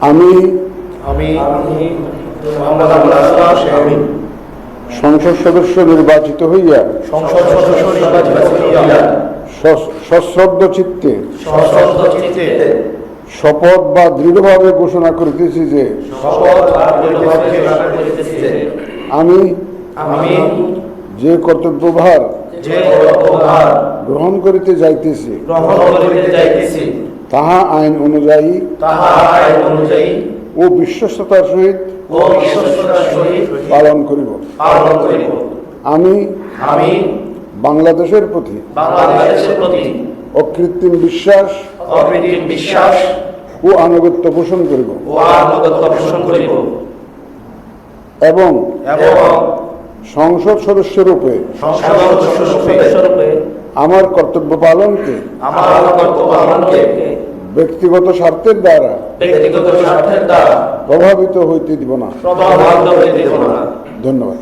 আমি সংসদ সদস্য নির্বাচিত হইয়া সশ্রদ্ধ চিত্তে শপথ বা দৃঢ়ভাবে ঘোষণা করিতেছি যে আমি যে কর্তব্যভার গ্রহণ করিতে যাইতেছি তাহা আইন অনুযায়ী ও বিশ্বস্ততার সহিত পালন করিব। আমি বাংলাদেশের প্রতি অকৃত্রিম বিশ্বাস ও আনুগত্য পোষণ করিব এবং সংসদ সদস্য রূপে আমার কর্তব্য পালনকে ব্যক্তিগত স্বার্থের দ্বারা প্রভাবিত হইতে দিব না। ধন্যবাদ।